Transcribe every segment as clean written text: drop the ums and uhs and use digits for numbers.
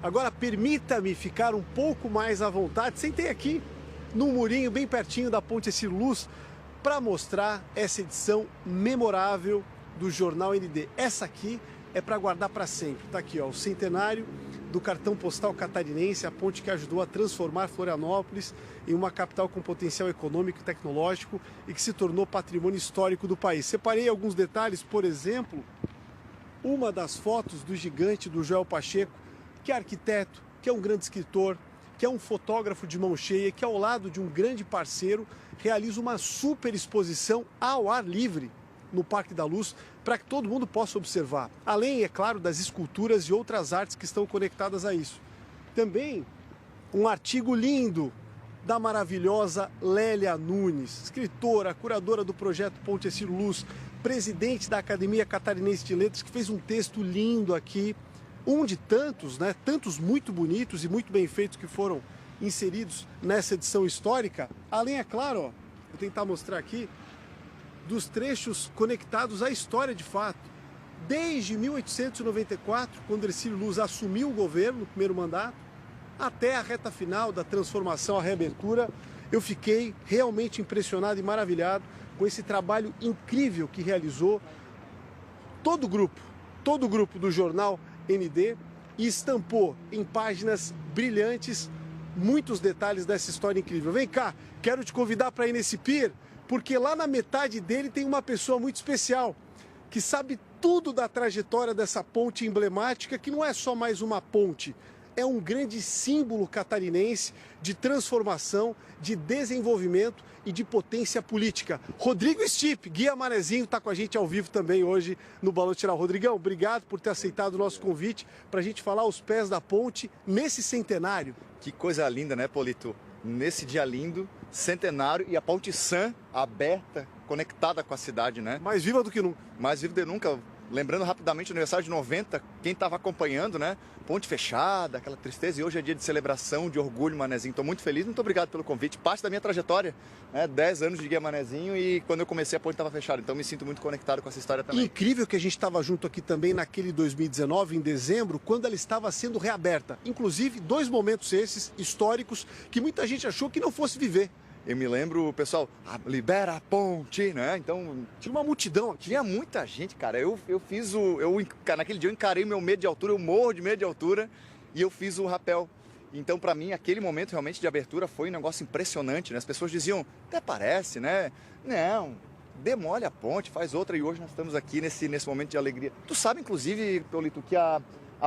Agora permita-me ficar um pouco mais à vontade. Sentei aqui num murinho bem pertinho da Ponte Hercílio Luz para mostrar essa edição memorável do Jornal ND. Essa aqui é para guardar para sempre. Está aqui, ó, o centenário do cartão postal catarinense, a ponte que ajudou a transformar Florianópolis em uma capital com potencial econômico e tecnológico e que se tornou patrimônio histórico do país. Separei alguns detalhes, por exemplo, uma das fotos do gigante do Joel Pacheco, que é arquiteto, que é um grande escritor, que é um fotógrafo de mão cheia, que ao lado de um grande parceiro realiza uma super exposição ao ar livre no Parque da Luz, para que todo mundo possa observar. Além, é claro, das esculturas e outras artes que estão conectadas a isso. Também um artigo lindo da maravilhosa Lélia Nunes, escritora, curadora do projeto Ponte Hercílio Luz, presidente da Academia Catarinense de Letras, que fez um texto lindo aqui, um de tantos, né? Tantos muito bonitos e muito bem feitos que foram inseridos nessa edição histórica. Além, é claro, ó, vou tentar mostrar aqui, dos trechos conectados à história de fato. Desde 1894, quando Hercílio Luz assumiu o governo no primeiro mandato, até a reta final da transformação, a reabertura, eu fiquei realmente impressionado e maravilhado com esse trabalho incrível que realizou todo o grupo do jornal ND e estampou em páginas brilhantes muitos detalhes dessa história incrível. Vem cá, quero te convidar para ir nesse pier, porque lá na metade dele tem uma pessoa muito especial, que sabe tudo da trajetória dessa ponte emblemática, que não é só mais uma ponte, é um grande símbolo catarinense de transformação, de desenvolvimento e de potência política. Rodrigo Stipe, Guia Manezinho, está com a gente ao vivo também hoje no Balão Tiral. Rodrigão, obrigado por ter aceitado o nosso convite para a gente falar aos pés da ponte nesse centenário. Que coisa linda, né, Polito? Nesse dia lindo, centenário, e a Ponte Sã aberta, conectada com a cidade, né? Mais viva do que nunca. Mais viva do que nunca. Lembrando rapidamente o aniversário de 90, quem estava acompanhando, né? Ponte fechada, aquela tristeza, e hoje é dia de celebração, de orgulho, Manezinho. Estou muito feliz, muito obrigado pelo convite. Parte da minha trajetória, né? 10 anos de Guia Manezinho, e quando eu comecei a ponte estava fechada, então me sinto muito conectado com essa história também. Incrível que a gente estava junto aqui também naquele 2019, em dezembro, quando ela estava sendo reaberta. Inclusive, 2 momentos esses, históricos, que muita gente achou que não fosse viver. Eu me lembro, pessoal, libera a ponte, né? Então, tinha uma multidão aqui. Tinha muita gente, cara. Naquele dia eu encarei meu medo de altura, eu morro de medo de altura, e eu fiz o rapel. Então, para mim, aquele momento realmente de abertura foi um negócio impressionante, né? As pessoas diziam, até parece, né? Não, demole a ponte, faz outra, e hoje nós estamos aqui nesse momento de alegria. Tu sabe, inclusive, Paulito, que a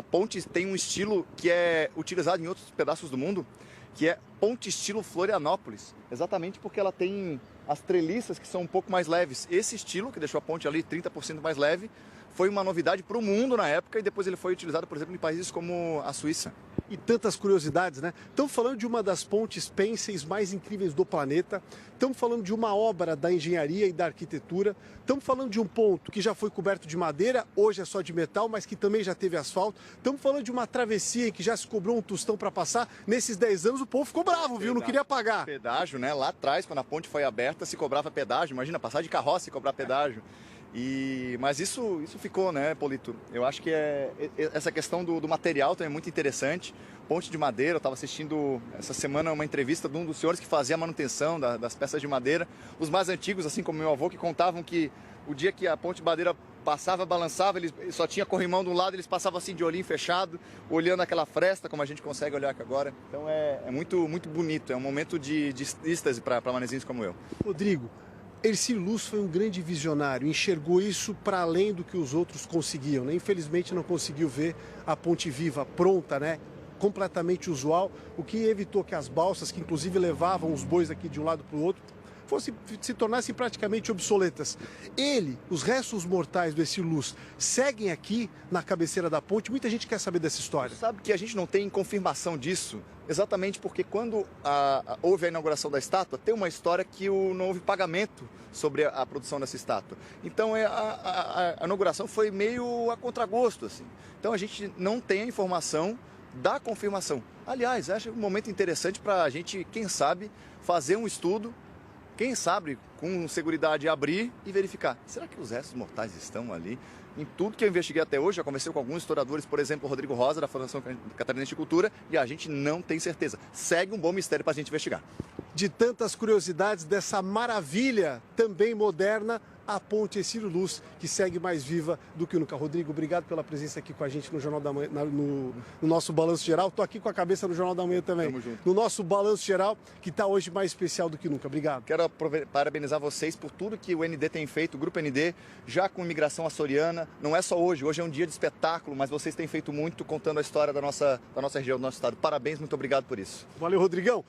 ponte tem um estilo que é utilizado em outros pedaços do mundo, que é ponte estilo Florianópolis, exatamente porque ela tem as treliças que são um pouco mais leves. Esse estilo, que deixou a ponte ali 30% mais leve, foi uma novidade para o mundo na época, e depois ele foi utilizado, por exemplo, em países como a Suíça. E tantas curiosidades, né? Estamos falando de uma das pontes pênseis mais incríveis do planeta, estamos falando de uma obra da engenharia e da arquitetura, estamos falando de um ponto que já foi coberto de madeira, hoje é só de metal, mas que também já teve asfalto, estamos falando de uma travessia em que já se cobrou um tostão para passar. Nesses 10 anos o povo ficou bravo, viu? Não queria pagar. Pedágio, né? Lá atrás, quando a ponte foi aberta, se cobrava pedágio. Imagina, passar de carroça e cobrar pedágio. Mas isso ficou, né, Polito? Eu acho que essa questão do material também é muito interessante. Ponte de madeira, eu estava assistindo essa semana uma entrevista de um dos senhores que fazia a manutenção das peças de madeira. Os mais antigos, assim como meu avô, que contavam que o dia que a ponte de madeira passava, balançava, ele só tinha corrimão de um lado, eles passavam assim de olhinho fechado, olhando aquela fresta, como a gente consegue olhar aqui agora. Então é muito, muito bonito, é um momento de êxtase para manezinhos como eu. Rodrigo, Hercílio Luz foi um grande visionário, enxergou isso para além do que os outros conseguiam, né? Infelizmente não conseguiu ver a ponte viva, pronta, né? Completamente usual, o que evitou que as balsas, que inclusive levavam os bois aqui de um lado para o outro, se tornassem praticamente obsoletas. Os restos mortais do Hercílio Luz, seguem aqui na cabeceira da ponte. Muita gente quer saber dessa história. Sabe que a gente não tem confirmação disso, exatamente porque quando houve a inauguração da estátua, tem uma história que não houve pagamento sobre a produção dessa estátua. Então a inauguração foi meio a contragosto, assim. Então a gente não tem a informação da confirmação. Aliás, acho um momento interessante para a gente, quem sabe, fazer um estudo quem sabe com seguridade abrir e verificar. Será que os restos mortais estão ali? Em tudo que eu investiguei até hoje, já conversei com alguns historiadores, por exemplo, o Rodrigo Rosa, da Fundação Catarinense de Cultura, e a gente não tem certeza. Segue um bom mistério para a gente investigar. De tantas curiosidades dessa maravilha também moderna, a Ponte Hercílio Luz, que segue mais viva do que nunca. Rodrigo, obrigado pela presença aqui com a gente no Jornal da Manhã, no nosso Balanço Geral. Estou aqui com a cabeça no Jornal da Manhã também. Tamo junto. No nosso Balanço Geral, que está hoje mais especial do que nunca. Obrigado. Quero parabenizar vocês por tudo que o ND tem feito, o Grupo ND, já com imigração açoriana. Não é só hoje é um dia de espetáculo, mas vocês têm feito muito contando a história da nossa região, do nosso estado. Parabéns, muito obrigado por isso. Valeu, Rodrigão.